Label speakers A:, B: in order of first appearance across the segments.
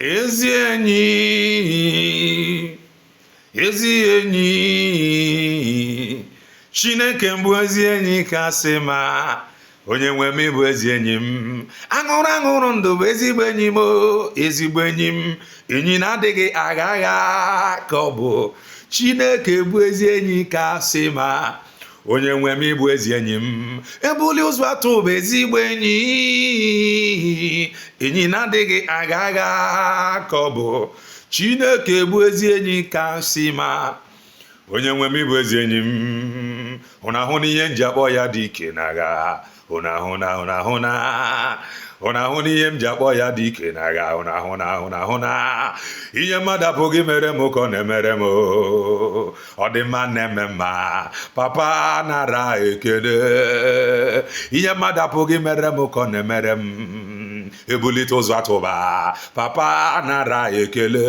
A: ezi enyi Chineke mbụ ezi enyi kasị ma onye nwe m bụ ezi enyi m aṅụrụ ndụ bụ ezigbo enyi m ezigbo enyi m enyi na-adịghị agha agha ka ọ bụ Chineke bụ ezi enyi kasị ma onye nwe m bụ ezi enyi m ebuli ụzọ atụ bụ ezigbo enyi na-adịghị agha agha ka ọ bụ Chineke bụ ezi enyi kasị ma onye nwe m bụ ezi enyi m hụnahụ na ihe nji akpọ ya dị ike n'agha hụnahụ na ihe m ji akpọ ya dị ike n'agha hụnahụ na ihe mmadụ apụghị mere m ka ọ na-emere m ọ dị mma na-eme mma papa nara ekele ihe mmadụ apụghị mere m ka ọ na-emere m ebulite ụzọ atụba papa nara ekele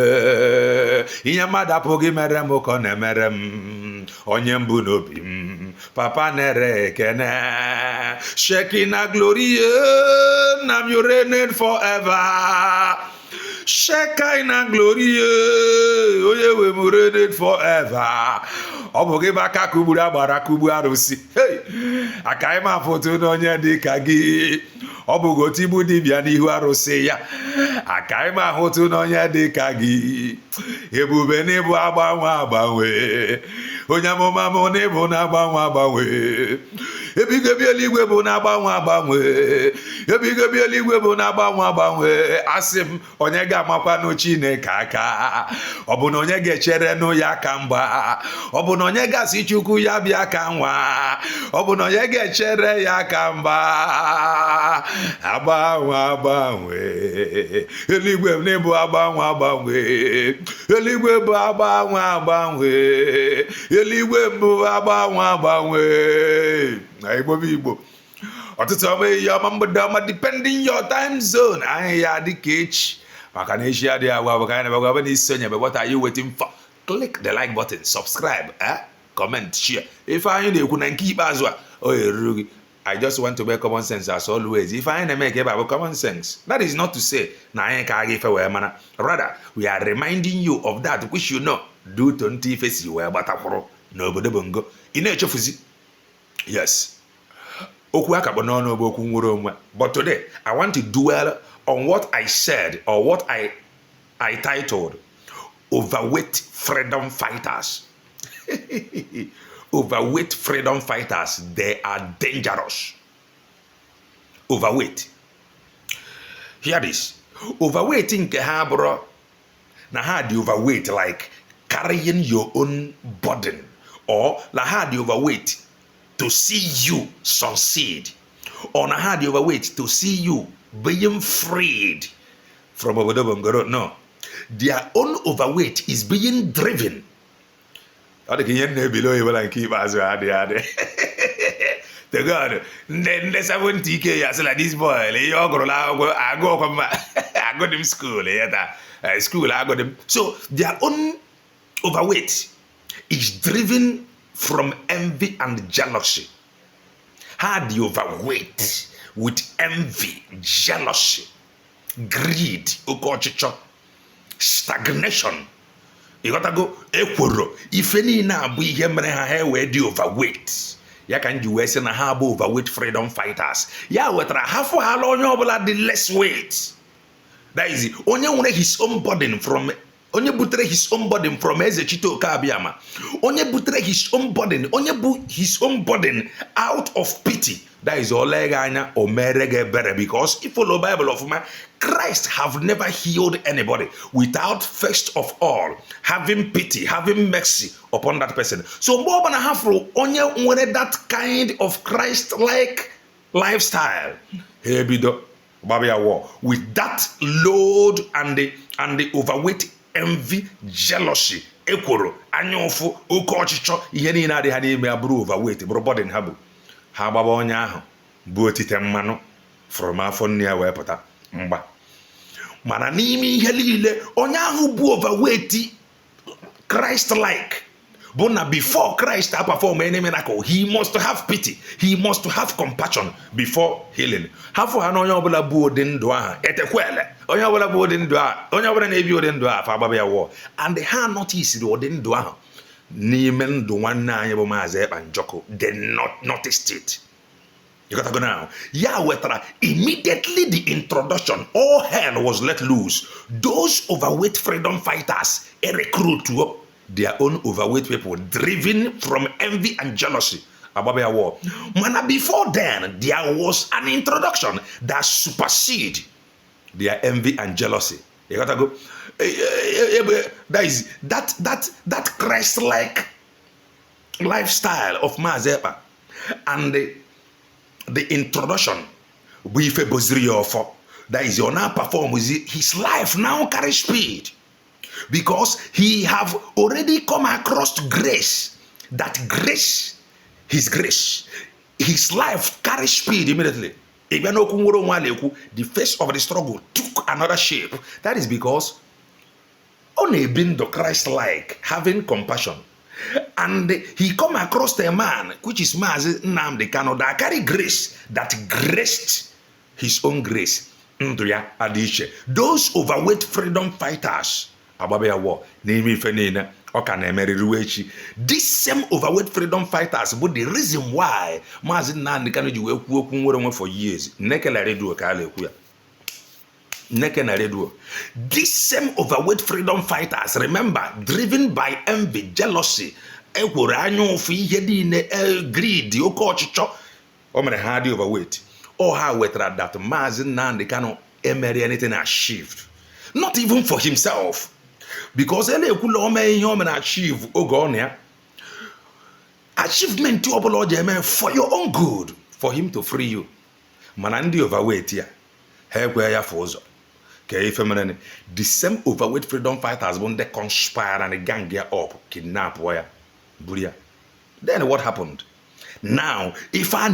A: ihe mmadụ apụghị mere m ka ọ na-emere m onye mbụ n'obi m papa nere ekene Shekinah glory na you reign forever Shekinah glory onye we m reign forever ọ bụ gị bụ aka kugburu agbara kugbu arụsị aka ịma foto na onye dị ka gị ọ bụghị otu igbu dibịa n'ihu arụsị ya aka ịma ahụtụ na onye dị ka gị ebube n'ịbụ agbanwe onye amụma m n'ịbụ na-agbanwe ebigo bi eluigwe bụ na-agbanwe ebigo bi eluigwe bụ na-agbanwe asị m onye ga-amakwanụ Chineke aka ọ bụ na onye ga-echere nụ ya aka mgba ọ bụ na onye ga-asị Chukwu ya bịa ka nwa ọ bụ na onye ga-echere ya aka mgba agbanwe eluigwe m n'ịbụ agbanwe eluigwe bụ agbanwe eluigwe mbụ agbanwe Igbo ọtụtụ ọma ihe ọma mgbede ọma depending your time zone anyị ya dị ka echi maka na echi adịghị agwa bụ ka anyị na-agwa n'isi onye what are you waiting for? Click the like button, subscribe, comment, share. Ife anyị na-ekwu na nke ikpeazụ a o eruru gị I just want to make common sense as always. If I make about common sense, that is not to say na anyị ka aga ife wee mana. Rather, we are reminding you of that which you know due to ntị ife si wee gbatakwụrụ n'obodo bongo. Ị na-echefuzi? Yes. Okwu akakpọ n'ọnụ bụ okwu nwere onwe. But today, I want to dwell on what I said or what I titled Overweight Freedom Fighters. Overweight freedom fighters, they are dangerous. Overweight. Hear this. Overweight nke ha bro. Na ha dị overweight like carrying your own burden, or na ha dị overweight to see you succeed, or na ha dị overweight to see you being freed from obodo bongoro. No, their own overweight is being driven. Ọ dị ka ihe na-ebili oyibo na nke ikpeazụ adị to God ndị 70 ike ya sị na this boy ihe ọ gụrụ akwụkwọ agụọkwa mma agụdị m school school agụdị m. So their own overweight is driven from envy and jealousy. Ha dị overweight with envy, jealousy, greed, oke ọchịchọ, stagnation. Ịghọtago ekworo ife niile abụ ihe mere ha wee dị overweight. Ya ka nji wee sị na ha bụ overweight freedom fighters. Ya wetara hafụ hala onye ọbụla dị less weight. That is onye nwere his own burden from onye butere his own burden from eze Chitoke Abịama. Onye butere his own burden, onye bu his own burden out of pity. That is olega anya o mere gị ebere, because if you follow Bible of man, Christ have never healed anybody without first of all having pity, having mercy upon that person. So mgbe ọbụla hafụrụ onye nwere that kind of Christ-like lifestyle, ha ebido gbabịa war with that load and the overweight envy, jealousy, ekworo, anyaụfụ, oke ọchịchọ, ihe niile adị ha n'ime abụrụ overweight, bụrụ burden ha bụ. Ha gbaba onye ahụ bụ otite mmanụ from afọ nne ya wee pụta mgba. Mana n'ime ihe niile onye ahụ bụ overweight Christ-like But before Christ perform any miracle, he must have pity. He must have compassion before healing. Hafo ha no onye obula bu odindu aha etekwele. Onye obula bu odindu aha, onye obula na ebi odindu aha fa baba ya wo. And they ha notice the odindu aha. N'ime ndụ nwanne anyị bụ Mazi Ekpa Njọkụ, they not noticed it. You got to go now. Yeah, immediately the introduction, all hell was let loose. Those overweight freedom fighters recruit to their own overweight people, driven from envy and jealousy about their war. Man, before then, there was an introduction that superseded their envy and jealousy. You got to go. That Christ-like lifestyle of Mazi Ekpa and the introduction that is your now perform his life now carry speed because he have already come across grace. That grace, his life carry speed immediately. The face of the struggle took another shape. That is because only being the Christ-like, having compassion. And he come across a man, which is Mazi Nnamdi Kanu, that carry grace, that graced his own grace. Those overweight freedom fighters, these same overweight freedom fighters, but the reason why Mazi Nnamdi Kanu for years, these same overweight freedom fighters, remember, driven by envy, jealousy, greed, overweight, or how that Mazi Nnamdi Kanu emery anything achieved, not even for himself, because achieve achievement for your own good, for him to free you. Manandi overweight here, the same overweight freedom fighters when they conspire and they gang gear up, kidnap wire, buria. Then what happened? Now, if I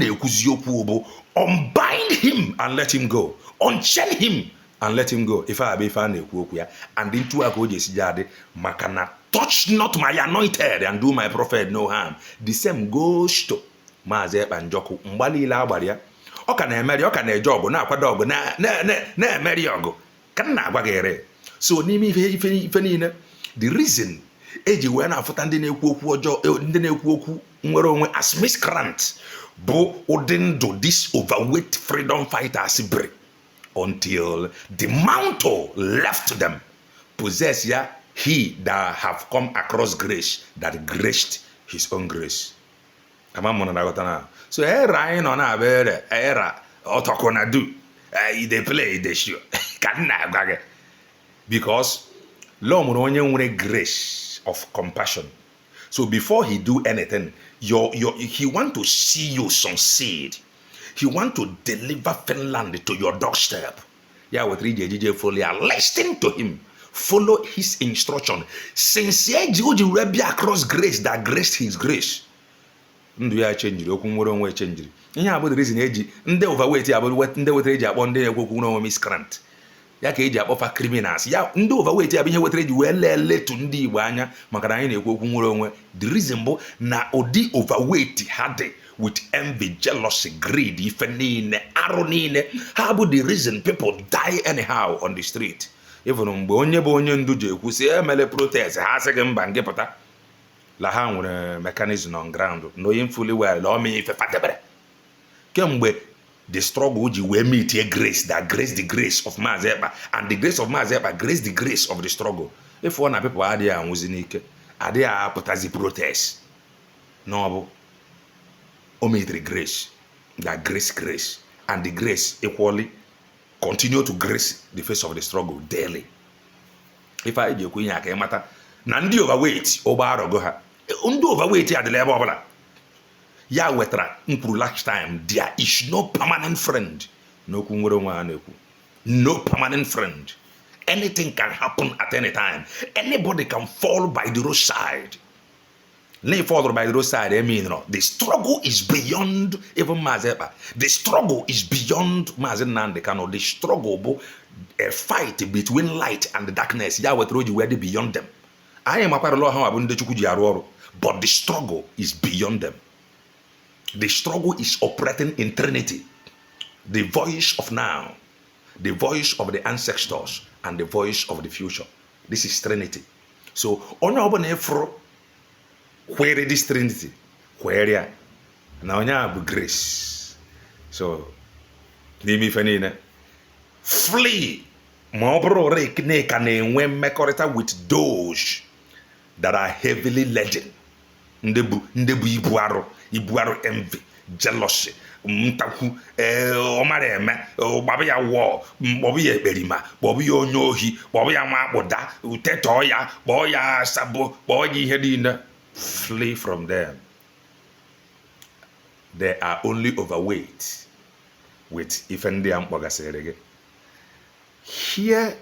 A: unbind him and let him go, unchain him and let him go. If I be and into a go jade, makana touch not my anointed and do my prophet no harm. The same goes to Mazi Ekpa Njọkụ. Mbali la abaria. Oka na emeri, oka na job na akwa dog na emeri ogo. So n'ime ife niile, the reason eji wee na-afụta ndị na-ekwu okwu ọjọọ, ndị na-ekwu okwu nwere onwe as miscreant bụ ụdị ndụ this overweight freedom fighters bring until the mantle left them. Possess ya he that have come across grace, that graced his own grace. So era anyị nọ na-abịa era ọtọkọ do they play they show. Because Lord onye grace of compassion. So before he do anything, he want to see you succeed. He want to deliver Finland to your doorstep. Yeah, with listen to him. Follow his instruction. Sincere will be across grace that graced his grace. Ndụ ya change okwu nwere onwe change. Ihe abụ the reason eji ndị overweight abụ ndị wetere eji akpọ ndị ekwu nwere onwe miscreant. Ya ka eji akpọfa criminals. Ya ndị overweight abụ ihe wetere eji wee letu ndị Igbo anya maka na anyị na-ekwu okwu nwere onwe. The reason bụ na ụdị overweight ha dị with envy, jealousy, greed, ife niile, arụ niile. Ha bụ the reason people die anyhow on the street. Even mgbe onye bụ onye ndu ji ekwu si emele protest ha sị gị mba nke pụta. La ha nwere mechanism on ground, knowing fully well la me ife fatebere. Kemgbe the struggle ji wee meet a grace that grace the grace of Mazi Ekpa, and the grace of Mazi Ekpa grace the grace of the struggle. If one people adịghị anwụzi n'ike, adịghị apụtazi protest, no bụ o meet grace, that grace, and the grace equally continue to grace the face of the struggle daily. If I ji ekwu ihe aka ịmata na ndị overweight ụgbọ arọgo ha, ndị overweight adịla ebe ọbụla ya wetara mkpụrụ last time, there is no permanent friend. N'okwu nwere onwe ha na-ekwu, no permanent friend. Anything can happen at any time. Anybody can fall by the roadside. Lay fall by the roadside, I mean, the struggle is beyond even Mazi Ekpa. The struggle is beyond Mazi Nnamdi Kanu. The struggle, a fight between light and darkness. Ya wetara oji wee dị beyond them. I am a parallel how I wouldn't let you arụ ọrụ. But the struggle is beyond them. The struggle is operating in Trinity. The voice of now, the voice of the ancestors, and the voice of the future. This is Trinity. So, onye ọbụla ifuru where this Trinity, where ya, na onye a bụ grace. So, n'ime ife niile, flee ma ọ bụrụ na ka na-enwe mmekọrịta with those that are heavily laden. Ndị bụ ibu arụ envy, jealousy, ntakwu, ọmara eme, gbabụ ya wọọ, gbọbụ ya ekperima, gbọbụ ya onye ohi, gbọbụ ya nwa akpụda, utetọọ ya, kpọọ ya asabo, kpọọ ya ihe niile. Flee from them. They are only overweight with ife ndị a mkpọgasịrị gị. Here,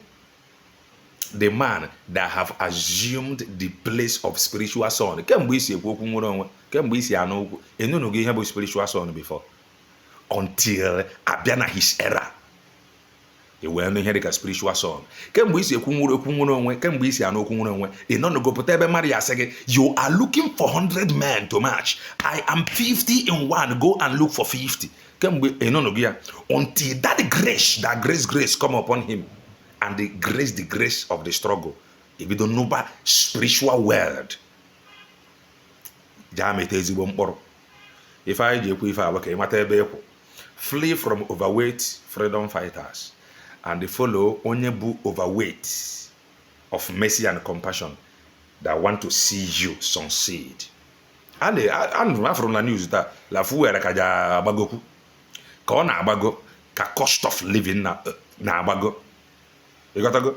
A: the man that have assumed the place of spiritual son. Kemgbe isi ekwu okwu nwere onwe, kemgbe isi anụ okwu, enunugo ihe bụ spiritual son before. Until abịa na his era. Ewe enu ihe dịka spiritual son. Kemgbe isi ekwu nwere onwe, kemgbe isi anụ okwu nwere onwe, enunugo pụta ebe mmadụ ya sị gị, you are looking for 100 men to match. I am 50 in one, go and look for 50. Kemgbe enunugo ya, until that grace come upon him. And the grace of the struggle. If you don't know about spiritual world, if I flee from overweight freedom fighters and follow onyebu overweight of mercy and compassion that want to see you succeed. And from the news that la fuera kaja abagoku ka ọ na-agbago ka cost of living na-agbago. Ịghọtago?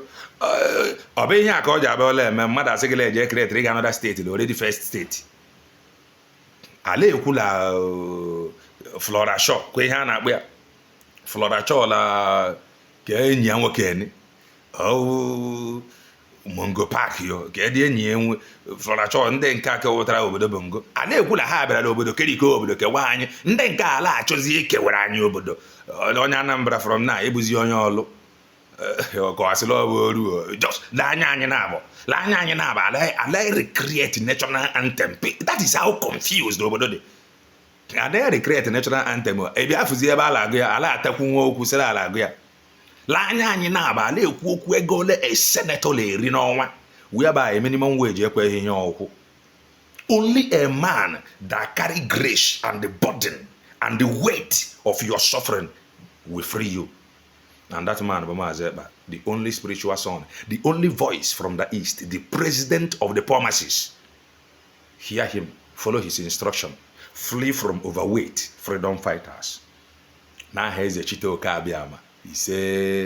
A: Ọ bụ ihe a ka ọ ji abịa ole eme mmadụ asị gị eje create ị ga another state na already first state. Ala ekwula Flora Shaw kwa ihe a na-akpụ ya. Flora Shaw la ka enyi ya nwoke ni. Mongo Park yo ka edi enyi ya nwe Flora Shaw ndị nke aka wetara obodo Bongo. Ala ekwula ha bịara n'obodo kerike obodo kewa anyị ndị nke ala achọzi ikewere anyị obodo. Onye Anambra from na ebuzi onye ọlụ. Just I recreate national anthem. That is how confused obodo dị. Ada recreate national anthem. Ebi afụzi ebe ala agụ ya, ala atakwu nwa okwu sịrị ala agụ ya. La anya anyị na-aba ala ekwu okwu ego ole a senator na-eri n'ọnwa. Whereby minimum wage ekweghị ihe ọkwụ. Only a man that carry grace and the burden and the weight of your suffering will free you. And that man, Mazi, the only spiritual son, the only voice from the east, the president of the promises. Hear him, follow his instruction, flee from overweight freedom fighters. Now here's a Chito Kabiama. He said,